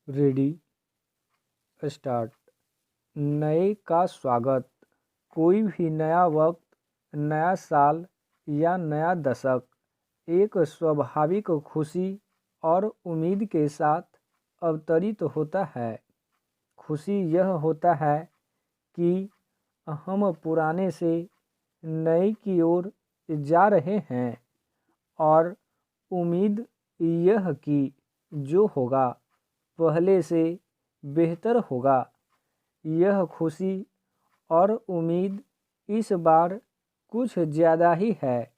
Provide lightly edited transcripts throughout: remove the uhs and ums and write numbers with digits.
Ready start. नए का स्वागत। कोई भी नया वक्त, नया साल या नया दशक एक स्वाभाविक खुशी और उम्मीद के साथ अवतरित होता है। खुशी यह होता है कि हम पुराने से नए की ओर जा रहे हैं, और उम्मीद यह कि जो होगा पहले से बेहतर होगा। यह खुशी और उम्मीद इस बार कुछ ज़्यादा ही है,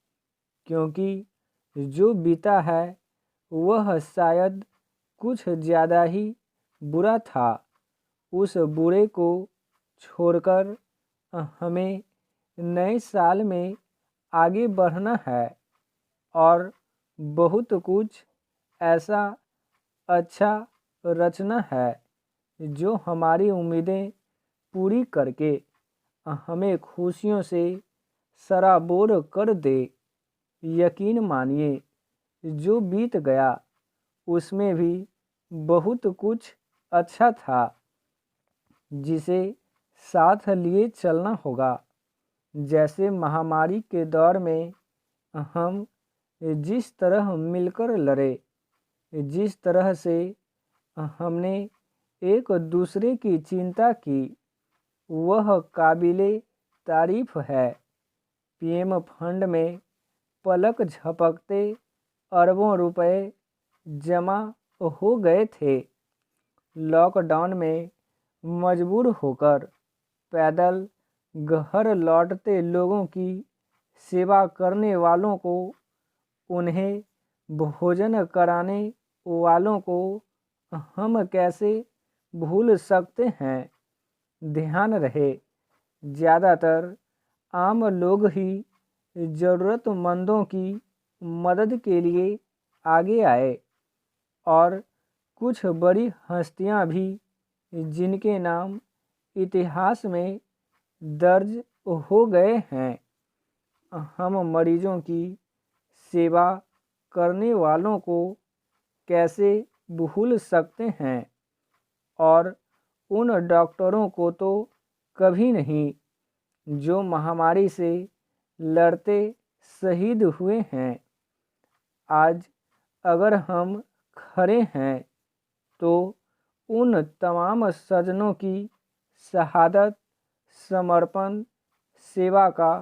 क्योंकि जो बीता है वह शायद कुछ ज़्यादा ही बुरा था। उस बुरे को छोड़कर हमें नए साल में आगे बढ़ना है और बहुत कुछ ऐसा अच्छा रचना है जो हमारी उम्मीदें पूरी करके हमें खुशियों से सराबोर कर दे। यकीन मानिए, जो बीत गया उसमें भी बहुत कुछ अच्छा था जिसे साथ लिए चलना होगा। जैसे महामारी के दौर में हम जिस तरह मिलकर लड़े, जिस तरह से हमने एक दूसरे की चिंता की, वह काबिले तारीफ है। पीएम फंड में पलक झपकते अरबों रुपए जमा हो गए थे। लॉकडाउन में मजबूर होकर पैदल घर लौटते लोगों की सेवा करने वालों को, उन्हें भोजन कराने वालों को हम कैसे भूल सकते हैं। ध्यान रहे, ज़्यादातर आम लोग ही ज़रूरतमंदों की मदद के लिए आगे आए, और कुछ बड़ी हस्तियां भी जिनके नाम इतिहास में दर्ज हो गए हैं। हम मरीजों की सेवा करने वालों को कैसे भूल सकते हैं, और उन डॉक्टरों को तो कभी नहीं जो महामारी से लड़ते शहीद हुए हैं। आज अगर हम खड़े हैं तो उन तमाम सज्जनों की शहादत, समर्पण, सेवा का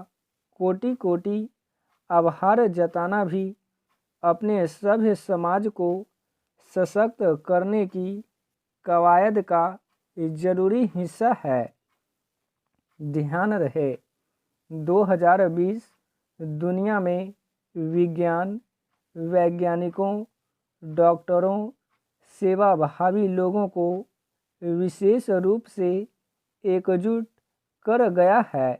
कोटि कोटि आभार जताना भी अपने सभ्य समाज को सशक्त करने की कवायद का जरूरी हिस्सा है। ध्यान रहे, 2020 दुनिया में विज्ञान, वैज्ञानिकों, डॉक्टरों, सेवाभावी लोगों को विशेष रूप से एकजुट कर गया है।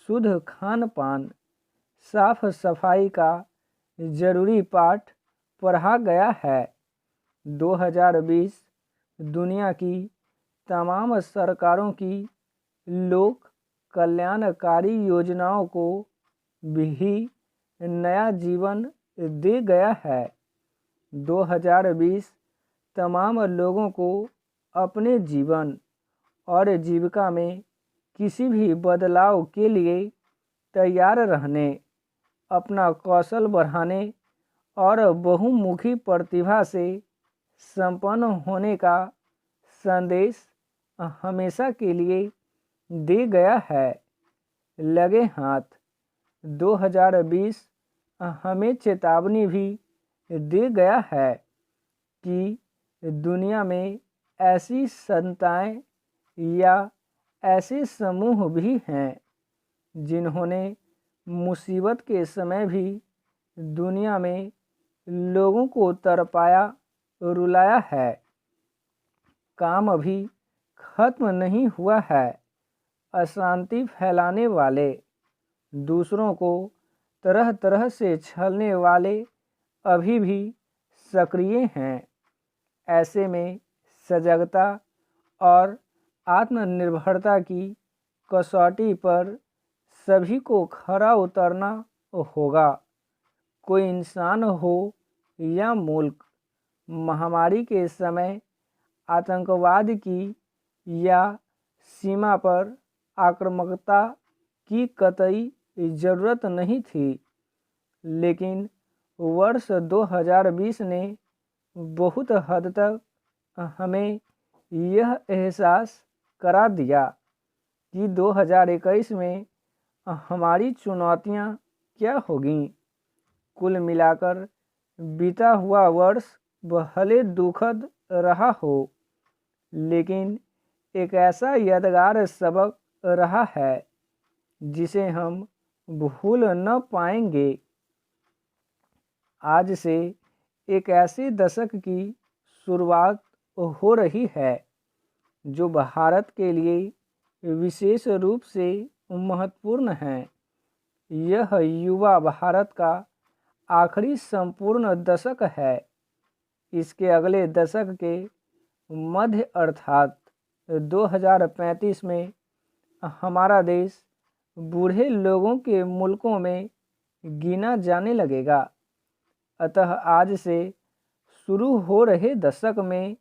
शुद्ध खान पान, साफ सफाई का जरूरी पाठ पढ़ा गया है। 2020 दुनिया की तमाम सरकारों की लोक कल्याणकारी योजनाओं को भी नया जीवन दे गया है। 2020 तमाम लोगों को अपने जीवन और जीविका में किसी भी बदलाव के लिए तैयार रहने, अपना कौशल बढ़ाने और बहुमुखी प्रतिभा से संपन्न होने का संदेश हमेशा के लिए दे गया है। लगे हाथ 2020 हमें चेतावनी भी दे गया है कि दुनिया में ऐसी संस्थाएं या ऐसे समूह भी हैं जिन्होंने मुसीबत के समय भी दुनिया में लोगों को तड़पाया, रुलाया है। काम अभी खत्म नहीं हुआ है। अशांति फैलाने वाले, दूसरों को तरह तरह से छलने वाले अभी भी सक्रिय हैं। ऐसे में सजगता और आत्मनिर्भरता की कसौटी पर सभी को खरा उतरना होगा। कोई इंसान हो या मुल्क, महामारी के समय आतंकवाद की या सीमा पर आक्रामकता की कतई ज़रूरत नहीं थी, लेकिन वर्ष 2020 ने बहुत हद तक हमें यह एहसास करा दिया कि 2021 में हमारी चुनौतियां क्या होगी। कुल मिलाकर बीता हुआ वर्ष भले दुखद रहा हो, लेकिन एक ऐसा यादगार सबक रहा है जिसे हम भूल न पाएंगे। आज से एक ऐसे दशक की शुरुआत हो रही है जो भारत के लिए विशेष रूप से महत्वपूर्ण है। यह युवा भारत का आखिरी संपूर्ण दशक है। इसके अगले दशक के मध्य अर्थात 2035 में हमारा देश बूढ़े लोगों के मुल्कों में गिना जाने लगेगा। अतः आज से शुरू हो रहे दशक में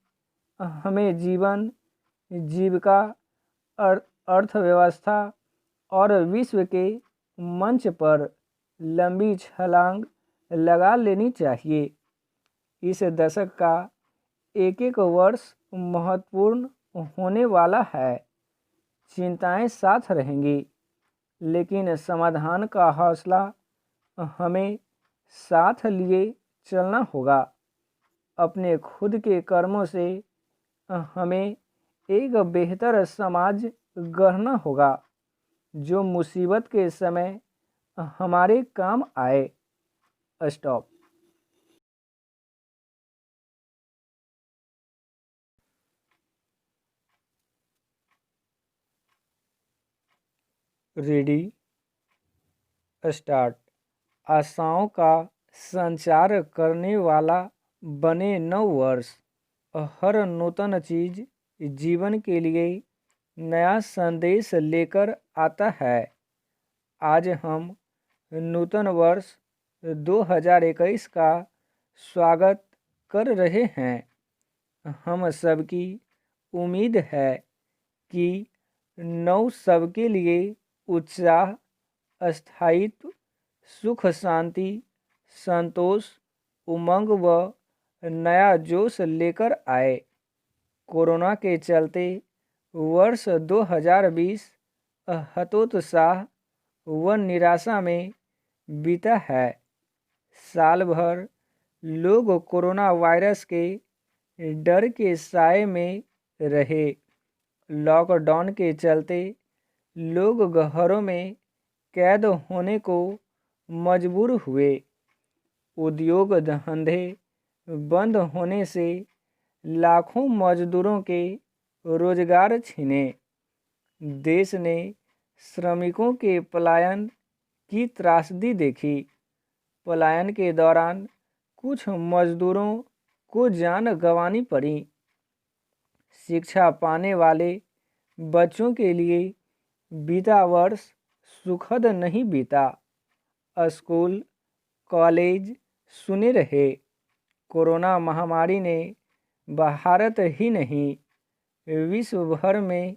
हमें जीवन, जीविका, अर्थव्यवस्था और विश्व के मंच पर लंबी छलांग लगा लेनी चाहिए। इस दशक का एक एक वर्ष महत्वपूर्ण होने वाला है। चिंताएं साथ रहेंगी, लेकिन समाधान का हौसला हमें साथ लिए चलना होगा। अपने खुद के कर्मों से हमें एक बेहतर समाज गढ़ना होगा जो मुसीबत के समय हमारे काम आए। स्टॉप। Ready, start. आशाओं का संचार करने वाला बने नव वर्ष। हर नूतन चीज जीवन के लिए नया संदेश लेकर आता है। आज हम नूतन वर्ष 2021 का स्वागत कर रहे हैं। हम सबकी उम्मीद है कि नव सबके लिए उत्साह, स्थायित्व, सुख, शांति, संतोष, उमंग व नया जोश लेकर आए। कोरोना के चलते वर्ष 2020 हतोत्साह व निराशा में बीता है। साल भर लोग कोरोना वायरस के डर के साए में रहे। लॉकडाउन के चलते लोग घरों में कैद होने को मजबूर हुए। उद्योग धंधे बंद होने से लाखों मजदूरों के रोजगार छिने। देश ने श्रमिकों के पलायन की त्रासदी देखी। पलायन के दौरान कुछ मजदूरों को जान गंवानी पड़ी। शिक्षा पाने वाले बच्चों के लिए बीता वर्ष सुखद नहीं बीता। स्कूल, कॉलेज सुने रहे। कोरोना महामारी ने भारत ही नहीं, विश्व भर में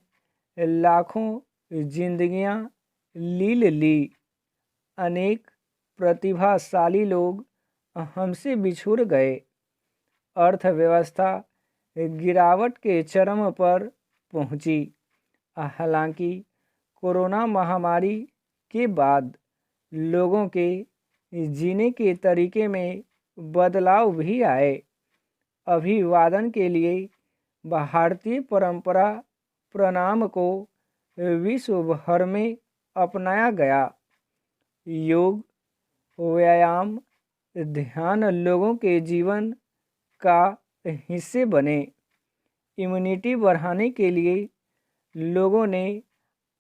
लाखों जिंदगियां लील ली। अनेक प्रतिभाशाली लोग हमसे बिछुड़ गए। अर्थव्यवस्था गिरावट के चरम पर पहुंची। हालांकि कोरोना महामारी के बाद लोगों के जीने के तरीके में बदलाव भी आए। अभिवादन के लिए भारतीय परंपरा प्रणाम को विश्व भर में अपनाया गया। योग, व्यायाम, ध्यान लोगों के जीवन का हिस्से बने। इम्यूनिटी बढ़ाने के लिए लोगों ने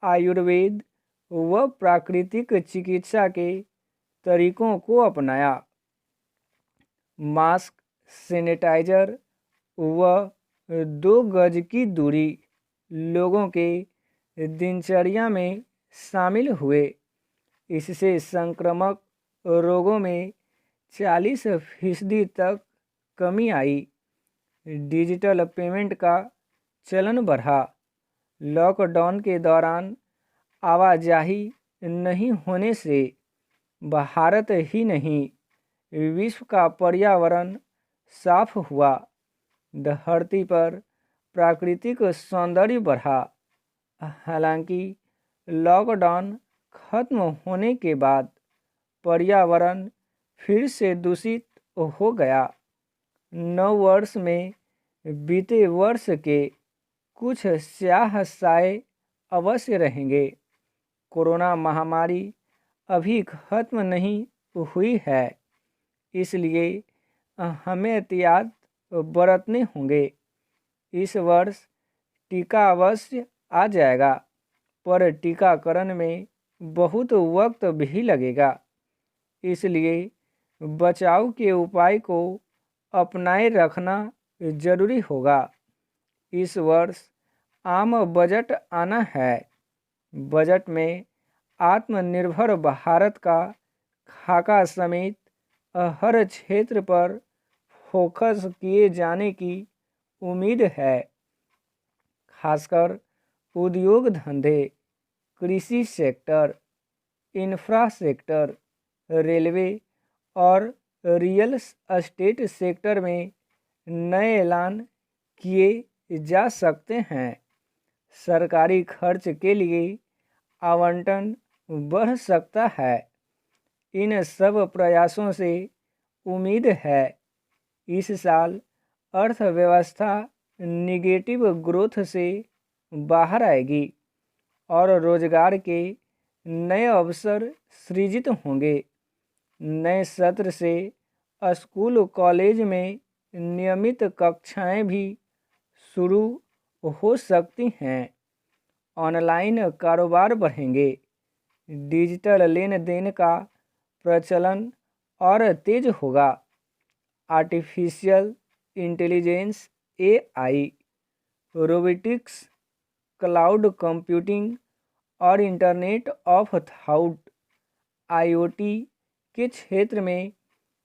आयुर्वेद व प्राकृतिक चिकित्सा के तरीकों को अपनाया। मास्क, सैनिटाइजर व 2 गज की दूरी लोगों के दिनचर्या में शामिल हुए। इससे संक्रामक रोगों में 40% तक कमी आई। डिजिटल पेमेंट का चलन बढ़ा। लॉकडाउन के दौरान आवाजाही नहीं होने से भारत ही नहीं, विश्व का पर्यावरण साफ हुआ। धरती पर प्राकृतिक सौंदर्य बढ़ा। हालांकि लॉकडाउन खत्म होने के बाद पर्यावरण फिर से दूषित हो गया। नव वर्ष में बीते वर्ष के कुछ स्याह साए अवश्य रहेंगे। कोरोना महामारी अभी खत्म नहीं हुई है, इसलिए हमें एहतियात बरतने होंगे। इस वर्ष टीका अवश्य आ जाएगा, पर टीकाकरण में बहुत वक्त भी लगेगा, इसलिए बचाव के उपाय को अपनाए रखना जरूरी होगा। इस वर्ष आम बजट आना है। बजट में आत्मनिर्भर भारत का खाका समेत हर क्षेत्र पर फोकस किए जाने की उम्मीद है। खासकर उद्योग धंधे, कृषि सेक्टर, इंफ्रा सेक्टर, रेलवे और रियल एस्टेट सेक्टर में नए ऐलान किए जा सकते हैं। सरकारी खर्च के लिए आवंटन बढ़ सकता है। इन सब प्रयासों से उम्मीद है इस साल अर्थव्यवस्था निगेटिव ग्रोथ से बाहर आएगी और रोजगार के नए अवसर सृजित होंगे। नए सत्र से स्कूल कॉलेज में नियमित कक्षाएं भी शुरू हो सकती हैं। ऑनलाइन कारोबार बढ़ेंगे। डिजिटल लेन देन का प्रचलन और तेज होगा। Artificial intelligence AI, robotics, cloud computing और इंटरनेट ऑफ थाउट IoT के क्षेत्र में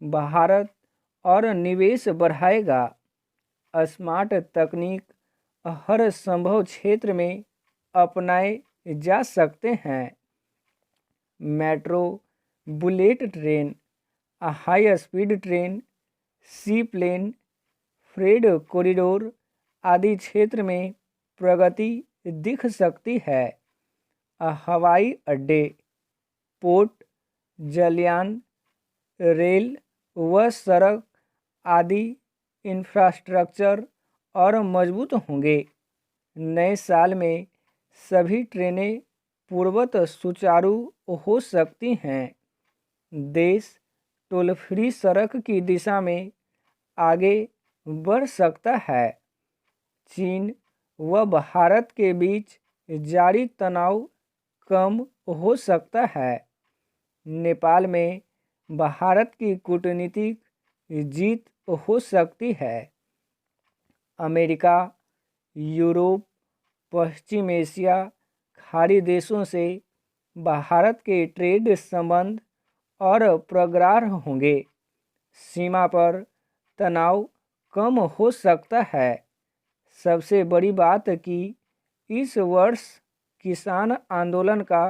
भारत और निवेश बढ़ाएगा। स्मार्ट तकनीक हर संभव क्षेत्र में अपनाए जा सकते हैं। Metro, bullet train, high speed train, sea plane, freight corridor आदि क्षेत्र में प्रगति दिख सकती है। हवाई अड्डे, पोर्ट, जलयान, रेल व सड़क आदि इंफ्रास्ट्रक्चर और मजबूत होंगे। नए साल में सभी ट्रेनें पूर्ववत सुचारू हो सकती हैं। देश टोल फ्री सड़क की दिशा में आगे बढ़ सकता है। चीन व भारत के बीच जारी तनाव कम हो सकता है। नेपाल में भारत की कूटनीतिक जीत हो सकती है। अमेरिका, यूरोप, पश्चिम एशिया, खाड़ी देशों से भारत के ट्रेड संबंध और प्रगाढ़ होंगे। सीमा पर तनाव कम हो सकता है। सबसे बड़ी बात कि इस वर्ष किसान आंदोलन का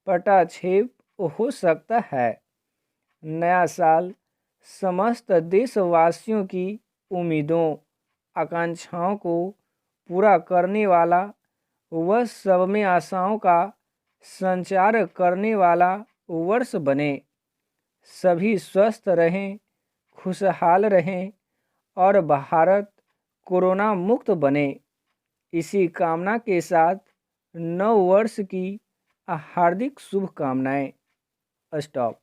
पटाक्षेप हो सकता है। नया साल समस्त देशवासियों की उम्मीदों, आकांक्षाओं को पूरा करने वाला व सब में आशाओं का संचार करने वाला वर्ष बने। सभी स्वस्थ रहें, खुशहाल रहें और भारत कोरोना मुक्त बने। इसी कामना के साथ नव वर्ष की हार्दिक शुभकामनाएं। स्टॉप।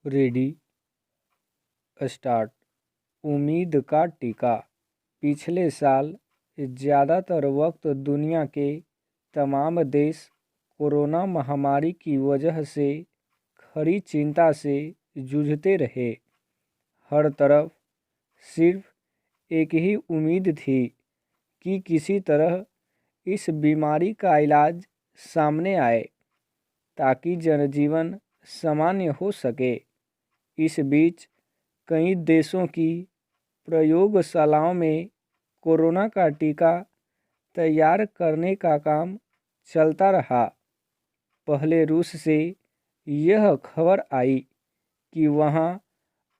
Ready, start. उम्मीद का टीका। पिछले साल ज़्यादातर वक्त दुनिया के तमाम देश कोरोना महामारी की वजह से खड़ी चिंता से जूझते रहे। हर तरफ सिर्फ एक ही उम्मीद थी कि किसी तरह इस बीमारी का इलाज सामने आए। ताकि जनजीवन सामान्य हो सके। इस बीच कई देशों की प्रयोगशालाओं में कोरोना का टीका तैयार करने का काम चलता रहा। पहले रूस से यह खबर आई कि वहाँ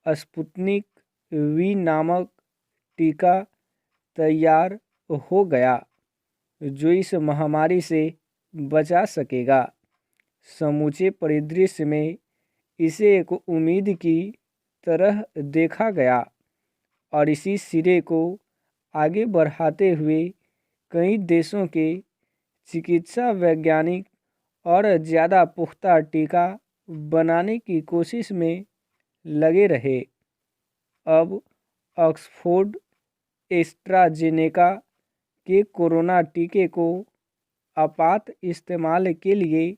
स्पुतनिक वी नामक टीका तैयार हो गया जो इस महामारी से बचा सकेगा। समूचे परिदृश्य में इसे एक उम्मीद की तरह देखा गया और इसी सिरे को आगे बढ़ाते हुए कई देशों के चिकित्सा वैज्ञानिक और ज़्यादा पुख्ता टीका बनाने की कोशिश में लगे रहे। अब ऑक्सफोर्ड एस्ट्राजेनेका के कोरोना टीके को आपात इस्तेमाल के लिए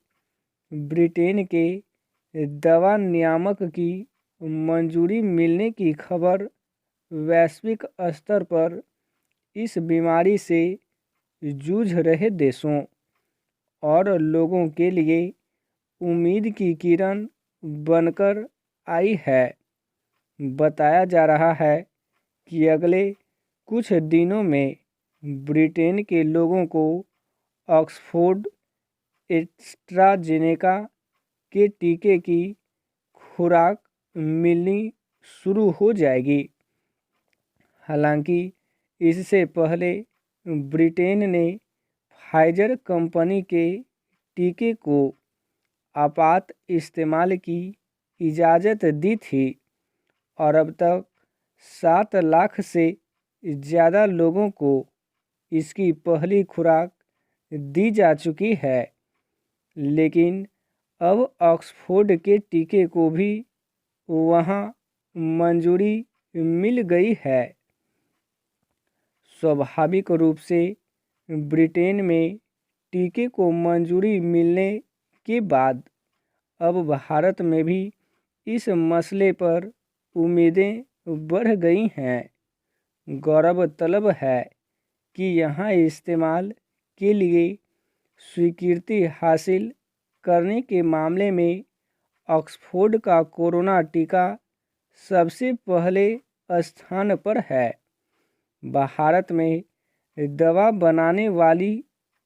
ब्रिटेन के दवा नियामक की मंजूरी मिलने की खबर वैश्विक स्तर पर इस बीमारी से जूझ रहे देशों और लोगों के लिए उम्मीद की किरण बनकर आई है। बताया जा रहा है कि अगले कुछ दिनों में ब्रिटेन के लोगों को ऑक्सफोर्ड एस्ट्राजेनेका के टीके की खुराक मिलनी शुरू हो जाएगी। हालांकि इससे पहले ब्रिटेन ने फाइजर कंपनी के टीके को आपात इस्तेमाल की इजाज़त दी थी और अब तक 7 लाख से ज़्यादा लोगों को इसकी पहली खुराक दी जा चुकी है। लेकिन अब ऑक्सफोर्ड के टीके को भी वहां मंजूरी मिल गई है। स्वाभाविक रूप से ब्रिटेन में टीके को मंजूरी मिलने के बाद अब भारत में भी इस मसले पर उम्मीदें बढ़ गई हैं। गौरव तलब है कि यहाँ इस्तेमाल के लिए स्वीकृति हासिल करने के मामले में ऑक्सफोर्ड का कोरोना टीका सबसे पहले स्थान पर है। भारत में दवा बनाने वाली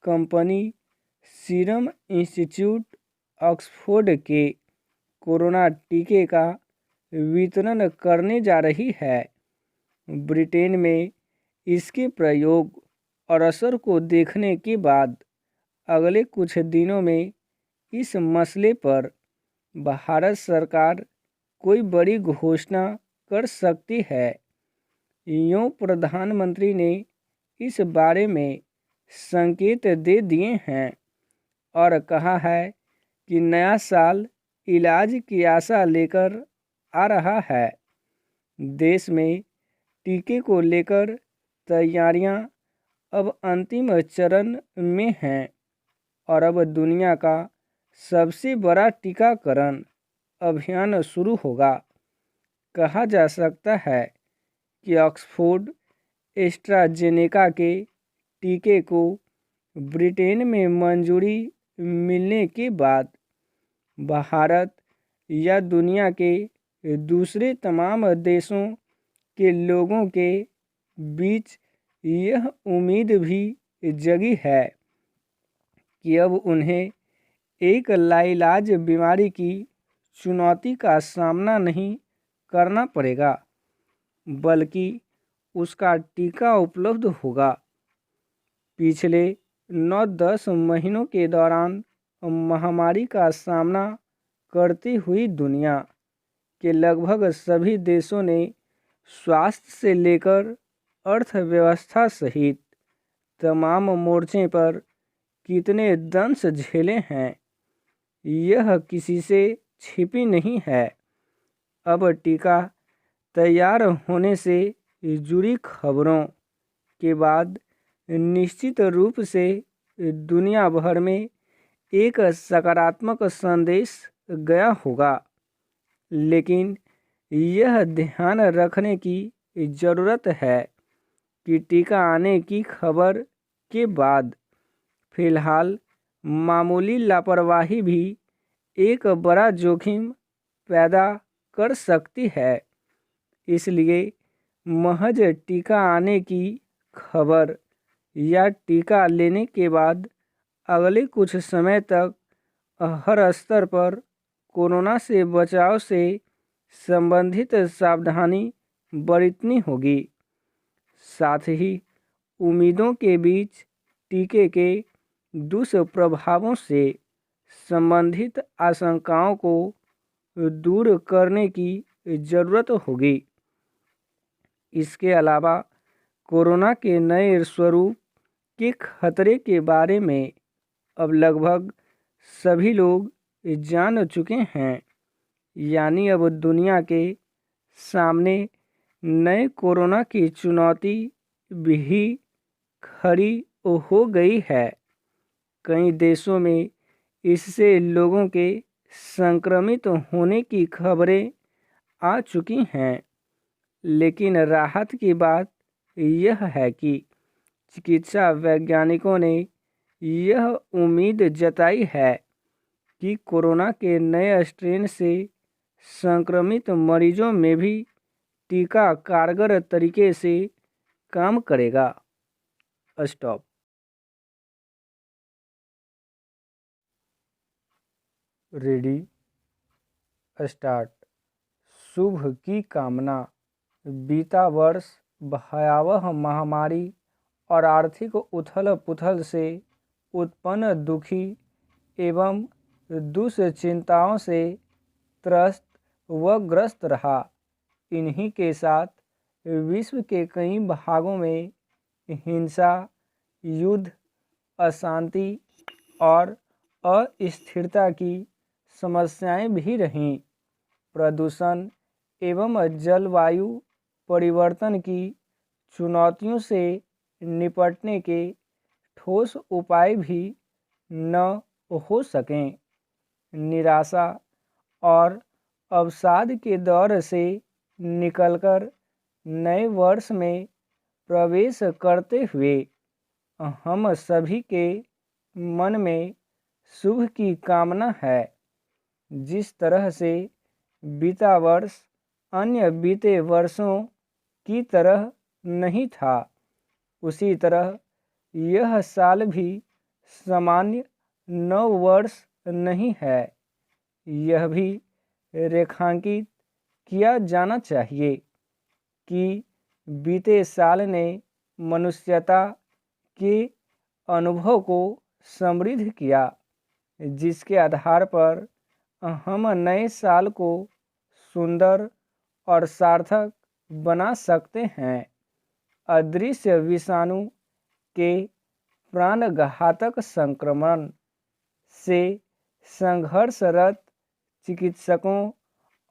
कंपनी सीरम इंस्टीट्यूट ऑक्सफोर्ड के कोरोना टीके का वितरण करने जा रही है। ब्रिटेन में इसके प्रयोग और असर को देखने के बाद अगले कुछ दिनों में इस मसले पर भारत सरकार कोई बड़ी घोषणा कर सकती है। यूँ प्रधानमंत्री ने इस बारे में संकेत दे दिए हैं और कहा है कि नया साल इलाज की आशा लेकर आ रहा है। देश में टीके को लेकर तैयारियां अब अंतिम चरण में हैं और अब दुनिया का सबसे बड़ा टीकाकरण अभियान शुरू होगा। कहा जा सकता है कि ऑक्सफोर्ड एस्ट्राजेनेका के टीके को ब्रिटेन में मंजूरी मिलने के बाद भारत या दुनिया के दूसरे तमाम देशों के लोगों के बीच यह उम्मीद भी जगी है कि अब उन्हें एक लाइलाज बीमारी की चुनौती का सामना नहीं करना पड़ेगा, बल्कि उसका टीका उपलब्ध होगा। पिछले 9-10 महीनों के दौरान महामारी का सामना करती हुई दुनिया के लगभग सभी देशों ने स्वास्थ्य से लेकर अर्थव्यवस्था सहित तमाम मोर्चे पर कितने दंश झेले हैं, यह किसी से छिपी नहीं है। अब टीका तैयार होने से जुड़ी खबरों के बाद निश्चित रूप से दुनिया भर में एक सकारात्मक संदेश गया होगा, लेकिन यह ध्यान रखने की ज़रूरत है कि टीका आने की खबर के बाद फ़िलहाल मामूली लापरवाही भी एक बड़ा जोखिम पैदा कर सकती है। इसलिए महज टीका आने की खबर या टीका लेने के बाद अगले कुछ समय तक हर स्तर पर कोरोना से बचाव से संबंधित सावधानी बरतनी होगी। साथ ही उम्मीदों के बीच टीके के दुष्प्रभावों से संबंधित आशंकाओं को दूर करने की ज़रूरत होगी। इसके अलावा कोरोना के नए स्वरूप के खतरे के बारे में अब लगभग सभी लोग जान चुके हैं। यानी अब दुनिया के सामने नए कोरोना की चुनौती भी खड़ी हो गई है। कई देशों में इससे लोगों के संक्रमित होने की खबरें आ चुकी हैं, लेकिन राहत की बात यह है कि चिकित्सा वैज्ञानिकों ने यह उम्मीद जताई है कि कोरोना के नए स्ट्रेन से संक्रमित मरीजों में भी टीका कारगर तरीके से काम करेगा। स्टॉप। Ready, start. शुभ की कामना। बीता वर्ष भयावह महामारी और आर्थिक उथल पुथल से उत्पन्न दुखी एवं दुश्चिंताओं से त्रस्त व ग्रस्त रहा। इन्हीं के साथ विश्व के कई भागों में हिंसा, युद्ध, अशांति और अस्थिरता की समस्याएं भी रहीं। प्रदूषण एवं जलवायु परिवर्तन की चुनौतियों से निपटने के ठोस उपाय भी न हो सकें। निराशा और अवसाद के दौर से निकलकर नए वर्ष में प्रवेश करते हुए हम सभी के मन में शुभ की कामना है। जिस तरह से बीता वर्ष अन्य बीते वर्षों की तरह नहीं था, उसी तरह यह साल भी सामान्य नव वर्ष नहीं है। यह भी रेखांकित किया जाना चाहिए कि बीते साल ने मनुष्यता के अनुभव को समृद्ध किया, जिसके आधार पर हम नए साल को सुंदर और सार्थक बना सकते हैं। अदृश्य विषाणु के प्राणघातक संक्रमण से संघर्षरत चिकित्सकों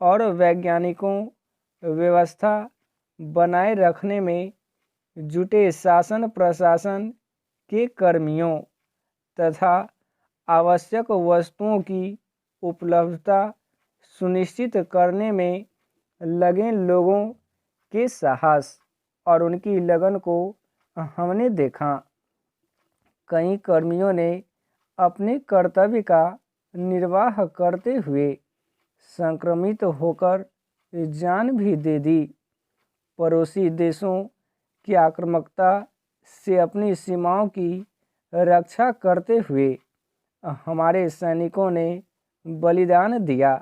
और वैज्ञानिकों, व्यवस्था बनाए रखने में जुटे शासन प्रशासन के कर्मियों तथा आवश्यक वस्तुओं की उपलब्धता सुनिश्चित करने में लगे लोगों के साहस और उनकी लगन को हमने देखा। कई कर्मियों ने अपने कर्तव्य का निर्वाह करते हुए संक्रमित होकर जान भी दे दी। पड़ोसी देशों की आक्रामकता से अपनी सीमाओं की रक्षा करते हुए हमारे सैनिकों ने बलिदान दिया।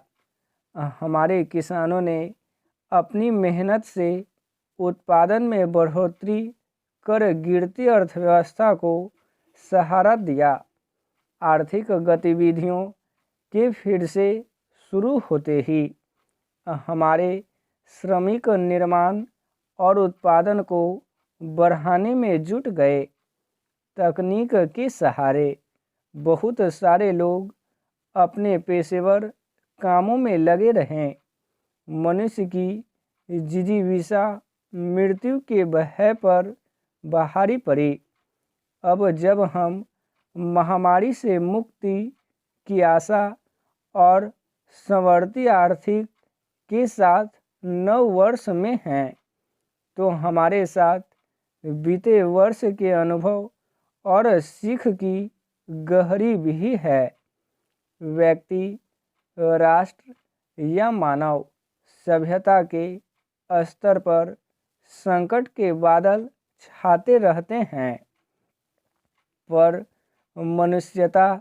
हमारे किसानों ने अपनी मेहनत से उत्पादन में बढ़ोतरी कर गिरती अर्थव्यवस्था को सहारा दिया। आर्थिक गतिविधियों के फिर से शुरू होते ही हमारे श्रमिक निर्माण और उत्पादन को बढ़ाने में जुट गए। तकनीक के सहारे बहुत सारे लोग अपने पेशेवर कामों में लगे रहें। मनुष्य की जिजीविषा मृत्यु के भय पर भारी पड़ी। अब जब हम महामारी से मुक्ति की आशा और संवर्ती आर्थिक के साथ नव वर्ष में हैं, तो हमारे साथ बीते वर्ष के अनुभव और सीख की गहरी भी है। व्यक्ति राष्ट्र या मानव सभ्यता के स्तर पर संकट के बादल छाते रहते हैं, पर मनुष्यता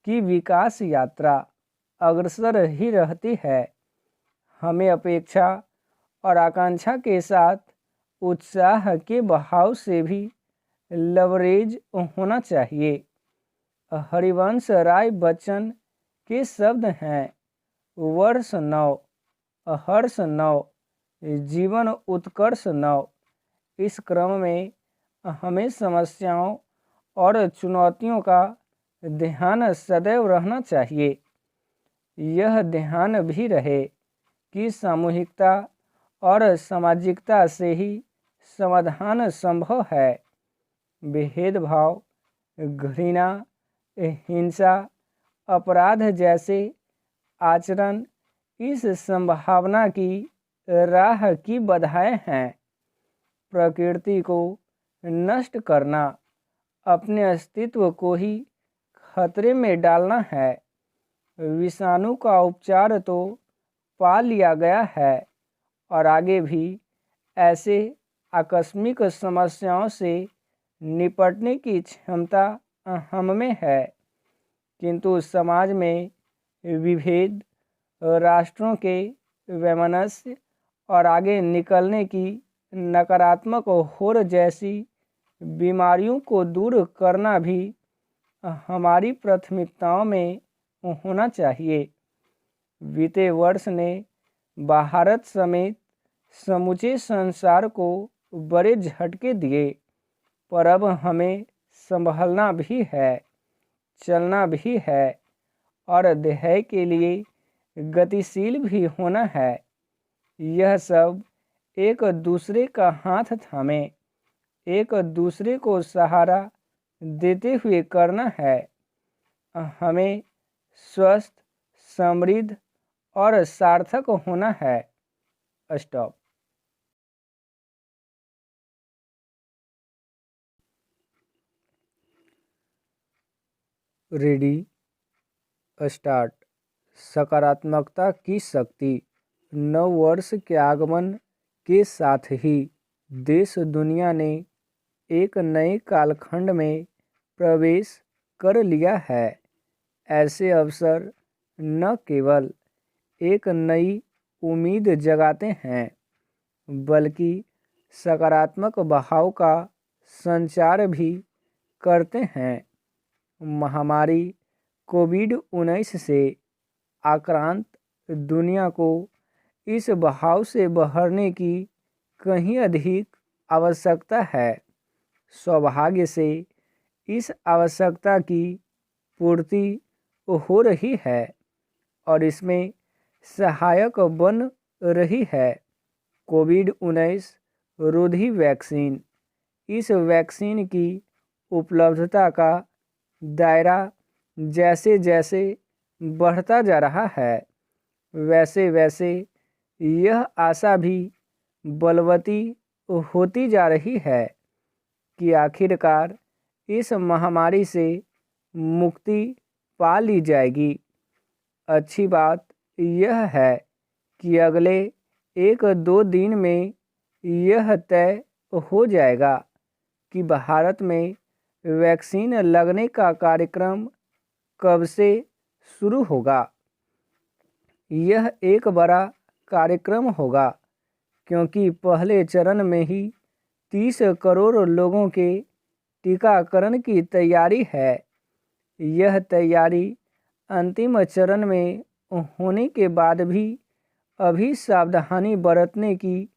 की विकास यात्रा अग्रसर ही रहती है। हमें अपेक्षा और आकांक्षा के साथ उत्साह के बहाव से भी लवरेज होना चाहिए। हरिवंश राय बच्चन के शब्द हैं, वर्ष नव, हर्ष नव, जीवन उत्कर्ष नव। इस क्रम में हमें समस्याओं और चुनौतियों का ध्यान सदैव रहना चाहिए। यह ध्यान भी रहे कि सामूहिकता और सामाजिकता से ही समाधान संभव है। भेदभाव, घृणा, हिंसा, अपराध जैसे आचरण इस संभावना की राह की बाधाएं हैं। प्रकृति को नष्ट करना अपने अस्तित्व को ही खतरे में डालना है। विषाणु का उपचार तो पा लिया गया है और आगे भी ऐसे आकस्मिक समस्याओं से निपटने की क्षमता हम में है, किंतु समाज में विभेद, राष्ट्रों के वैमनस्य और आगे निकलने की नकारात्मक होड़ जैसी बीमारियों को दूर करना भी हमारी प्राथमिकताओं में होना चाहिए। बीते वर्ष ने भारत समेत समूचे संसार को बड़े झटके दिए, पर अब हमें संभलना भी है, चलना भी है और ध्येय के लिए गतिशील भी होना है। यह सब एक दूसरे का हाथ थामे, एक दूसरे को सहारा देते हुए करना है। हमें स्वस्थ, समृद्ध और सार्थक होना है। स्टॉप। Ready, start. सकारात्मकता की शक्ति। नव वर्ष के आगमन के साथ ही देश दुनिया ने एक नए कालखंड में प्रवेश कर लिया है। ऐसे अवसर न केवल एक नई उम्मीद जगाते हैं, बल्कि सकारात्मक बहाव का संचार भी करते हैं। महामारी कोविड-19 से आक्रांत दुनिया को इस बहाव से बहरने की कहीं अधिक आवश्यकता है। सौभाग्य से इस आवश्यकता की पूर्ति हो रही है और इसमें सहायक बन रही है कोविड-19 रोधी वैक्सीन। इस वैक्सीन की उपलब्धता का दायरा जैसे जैसे बढ़ता जा रहा है, वैसे वैसे यह आशा भी बलवती होती जा रही है कि आखिरकार इस महामारी से मुक्ति पा ली जाएगी। अच्छी बात यह है कि अगले 1-2 दिन में यह तय हो जाएगा कि भारत में वैक्सीन लगने का कार्यक्रम कब से शुरू होगा। यह एक बड़ा कार्यक्रम होगा क्योंकि पहले चरण में ही 30 करोड़ लोगों के टीकाकरण की तैयारी है। यह तैयारी अंतिम चरण में होने के बाद भी अभी सावधानी बरतने की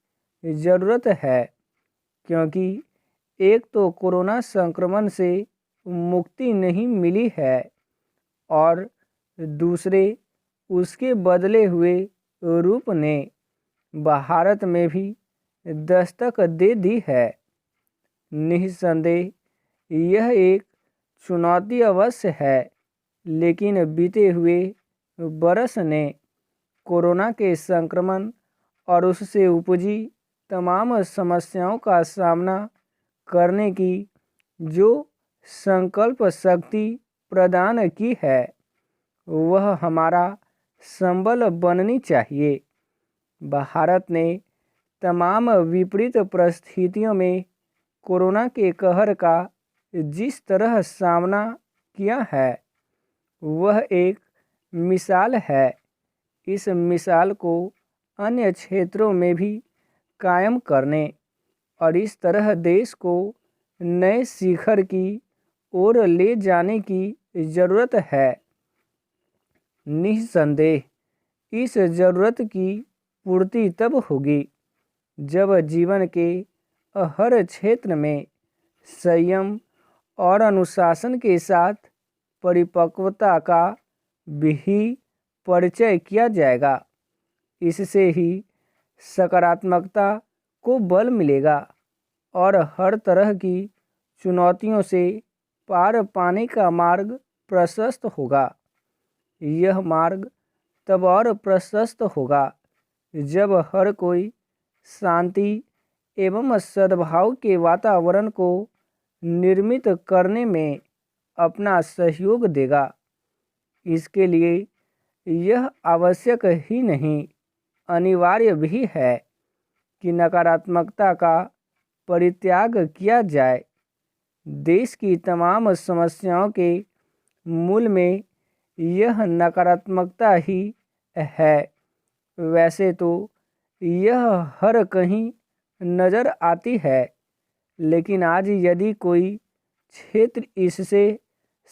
ज़रूरत है, क्योंकि एक तो कोरोना संक्रमण से मुक्ति नहीं मिली है और दूसरे उसके बदले हुए रूप ने भारत में भी दस्तक दे दी है। निस्संदेह यह एक चुनौती अवश्य है, लेकिन बीते हुए बरस ने कोरोना के संक्रमण और उससे उपजी तमाम समस्याओं का सामना करने की जो संकल्प शक्ति प्रदान की है, वह हमारा संबल बननी चाहिए। भारत ने तमाम विपरीत परिस्थितियों में कोरोना के कहर का जिस तरह सामना किया है वह एक मिसाल है। इस मिसाल को अन्य क्षेत्रों में भी कायम करने और इस तरह देश को नए शिखर की ओर ले जाने की ज़रूरत है। निस्संदेह इस ज़रूरत की पूर्ति तब होगी जब जीवन के हर क्षेत्र में संयम और अनुशासन के साथ परिपक्वता का भी परिचय किया जाएगा। इससे ही सकारात्मकता को बल मिलेगा और हर तरह की चुनौतियों से पार पाने का मार्ग प्रशस्त होगा। यह मार्ग तब और प्रशस्त होगा जब हर कोई शांति एवं सद्भाव के वातावरण को निर्मित करने में अपना सहयोग देगा। इसके लिए यह आवश्यक ही नहीं अनिवार्य भी है कि नकारात्मकता का परित्याग किया जाए। देश की तमाम समस्याओं के मूल में यह नकारात्मकता ही है। वैसे तो यह हर कहीं नज़र आती है, लेकिन आज यदि कोई क्षेत्र इससे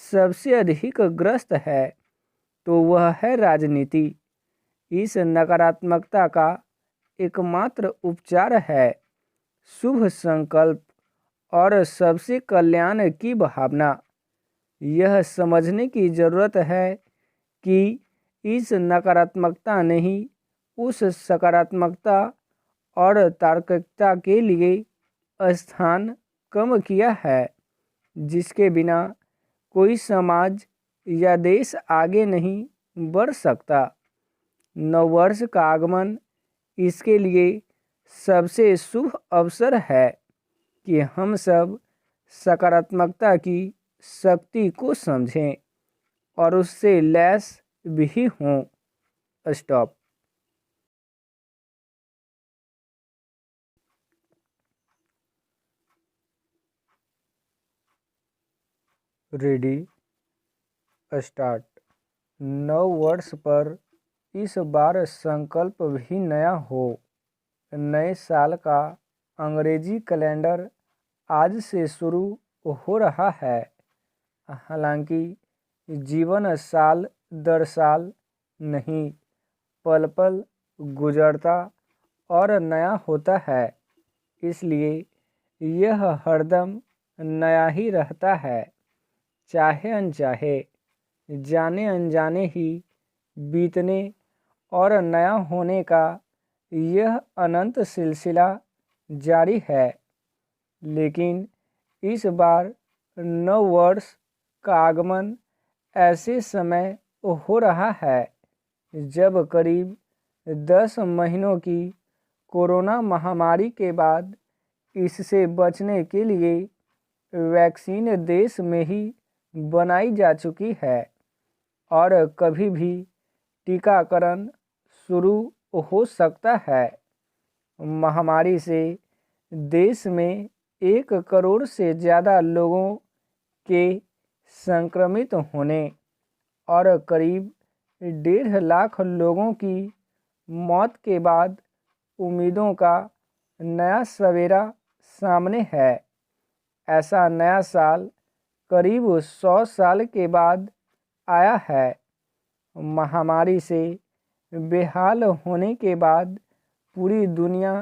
सबसे अधिक ग्रस्त है तो वह है राजनीति। इस नकारात्मकता का एकमात्र उपचार है शुभ संकल्प और सबसे कल्याण की भावना। यह समझने की ज़रूरत है कि इस नकारात्मकता ने ही उस सकारात्मकता और तार्किकता के लिए स्थान कम किया है जिसके बिना कोई समाज या देश आगे नहीं बढ़ सकता। नववर्ष का आगमन इसके लिए सबसे शुभ अवसर है कि हम सब सकारात्मकता की शक्ति को समझें और उससे लैस भी हों। स्टॉप। Ready start. नव वर्ष पर इस बार संकल्प भी नया हो। नए साल का अंग्रेजी कैलेंडर आज से शुरू हो रहा है। हालांकि जीवन साल दर साल नहीं पल पल गुजरता और नया होता है, इसलिए यह हरदम नया ही रहता है। चाहे अनचाहे जाने अनजाने ही बीतने और नया होने का यह अनंत सिलसिला जारी है। लेकिन इस बार नव वर्ष का आगमन ऐसे समय हो रहा है जब करीब 10 महीनों की कोरोना महामारी के बाद इससे बचने के लिए वैक्सीन देश में ही बनाई जा चुकी है और कभी भी टीकाकरण शुरू हो सकता है। महामारी से देश में 1 करोड़ से ज़्यादा लोगों के संक्रमित होने और करीब 1.5 लाख लोगों की मौत के बाद उम्मीदों का नया सवेरा सामने है। ऐसा नया साल करीब 100 साल के बाद आया है। महामारी से बेहाल होने के बाद पूरी दुनिया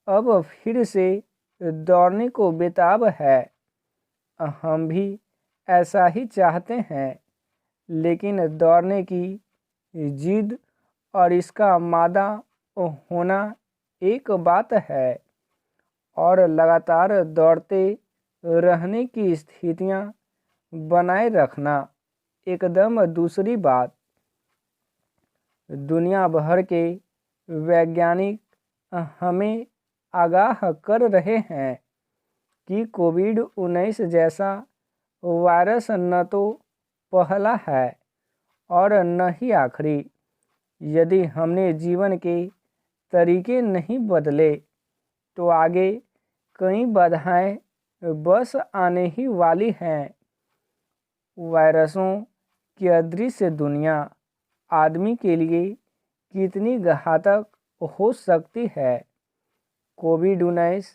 अब फिर से दौड़ने को बेताब है। हम भी ऐसा ही चाहते हैं, लेकिन दौड़ने की जिद और इसका मादा होना एक बात है और लगातार दौड़ते रहने की स्थितियां बनाए रखना एकदम दूसरी बात। दुनिया भर के वैज्ञानिक हमें आगाह कर रहे हैं कि कोविड-19 जैसा वायरस न तो पहला है और न ही आखिरी। यदि हमने जीवन के तरीके नहीं बदले तो आगे कई बाधाएं बस आने ही वाली हैं। वायरसों की अदृश्य दुनिया आदमी के लिए कितनी घातक हो सकती है। कोविड-19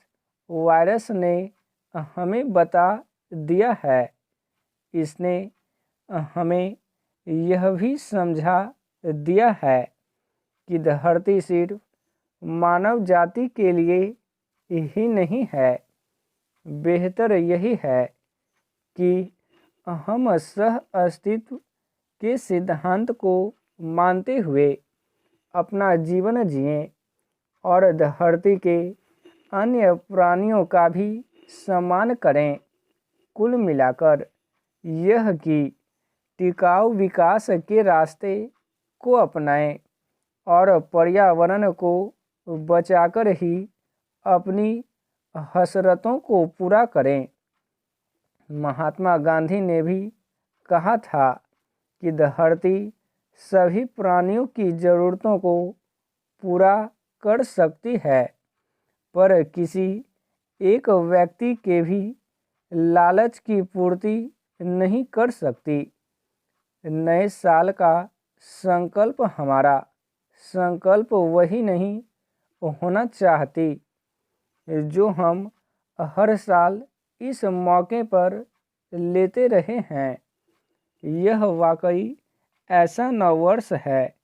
वायरस ने हमें बता दिया है। इसने हमें यह भी समझा दिया है कि धरती सिर्फ मानव जाति के लिए ही नहीं है। बेहतर यही है कि हम सह अस्तित्व के सिद्धांत को मानते हुए अपना जीवन जिएं और धरती के अन्य प्राणियों का भी सम्मान करें। कुल मिलाकर यह कि टिकाऊ विकास के रास्ते को अपनाएं और पर्यावरण को बचाकर ही अपनी हसरतों को पूरा करें। महात्मा गांधी ने भी कहा था कि धरती सभी प्राणियों की ज़रूरतों को पूरा कर सकती है, पर किसी एक व्यक्ति के भी लालच की पूर्ति नहीं कर सकती। नए साल का संकल्प हमारा संकल्प वही नहीं होना चाहती जो हम हर साल इस मौके पर लेते रहे हैं। यह वाकई ऐसा नववर्ष है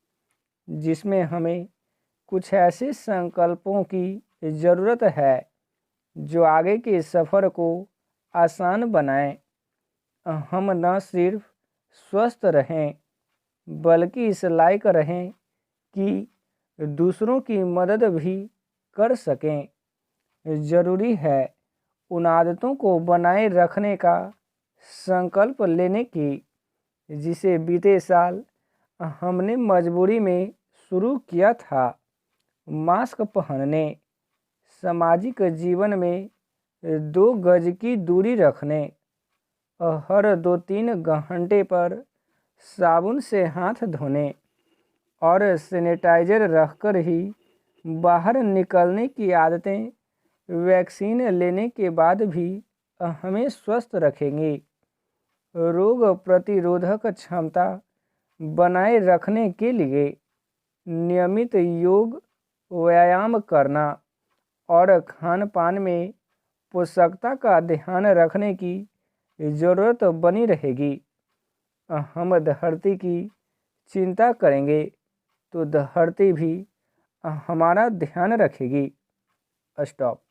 जिसमें हमें कुछ ऐसे संकल्पों की ज़रूरत है जो आगे के सफ़र को आसान बनाएं। हम न सिर्फ स्वस्थ रहें बल्कि इस लायक रहें कि दूसरों की मदद भी कर सकें। ज़रूरी है उन आदतों को बनाए रखने का संकल्प लेने की जिसे बीते साल हमने मजबूरी में शुरू किया था। मास्क पहनने, सामाजिक जीवन में 2 गज की दूरी रखने, हर 2-3 घंटे पर साबुन से हाथ धोने और सैनिटाइजर रखकर ही बाहर निकलने की आदतें वैक्सीन लेने के बाद भी हमें स्वस्थ रखेंगी। रोग प्रतिरोधक क्षमता बनाए रखने के लिए नियमित योग, व्यायाम करना और खान पान में पोषकता का ध्यान रखने की ज़रूरत बनी रहेगी। हम धरती की चिंता करेंगे तो धरती भी हमारा ध्यान रखेगी। स्टॉप।